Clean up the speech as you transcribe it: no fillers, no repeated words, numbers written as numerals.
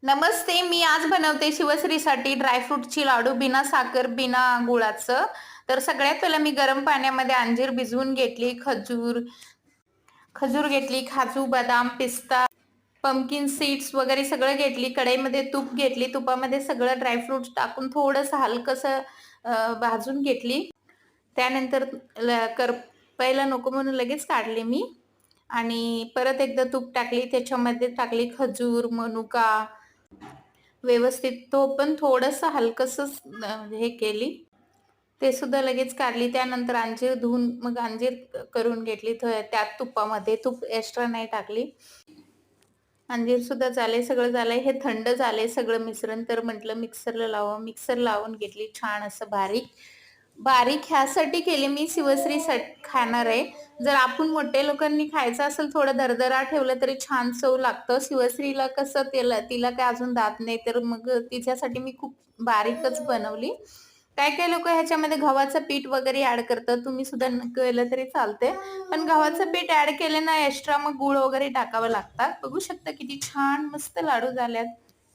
नमस्ते. मी आज बनवते शिवश्रीसाठी ड्रायफ्रूटची लाडू बिना साखर, बिना गुळाचं. तर सगळ्यात पहिलं मी गरम पाण्यामध्ये अंजीर भिजवून घेतली, खजूर खजूर घेतली, काजू, बदाम, पिस्ता, पंपकिन सीड्स वगैरे सगळं घेतली. कढईमध्ये तूप घेतली. तुपामध्ये सगळं ड्रायफ्रूट्स टाकून थोडंसं हलकंसं भाजून घेतली. त्यानंतर करपायला नको म्हणून लगेच काढले मी आणि परत एकदा तूप टाकली. त्याच्यामध्ये टाकली खजूर, मनुका व्यवस्थित तो पण थोडंसं हलकंसं हे केली. ते सुद्धा लगेच काढली. त्यानंतर अंजीर धुवून मग अंजीर करून घेतली. त्यात तुपामध्ये तूप एक्स्ट्रा नाही टाकली. अंजीर सुद्धा झाले, सगळं झालंय. हे थंड झालंय सगळं मिश्रण. तर म्हटलं मिक्सरला लावावं. मिक्सर लावून घेतली छान असं बारीक. बारीक ह्यासाठी केली मी शिवश्री खाणार आहे. जर आपण मोठ्या लोकांनी खायचं असेल थोडं दरदरा ठेवलं तरी छान चव लागतं. शिवश्रीला कसं तिला काय अजून दात नाही तर मग तिच्यासाठी मी खूप बारीकच बनवली. काही लोक ह्याच्यामध्ये गव्हाचं पीठ वगैरे ऍड करतात. तुम्ही सुद्धा केलं तरी चालते. पण गव्हाचं पीठ ऍड केले ना एक्स्ट्रा मग गुळ वगैरे टाकावं लागतात. बघू शकता किती छान मस्त लाडू झाल्यात.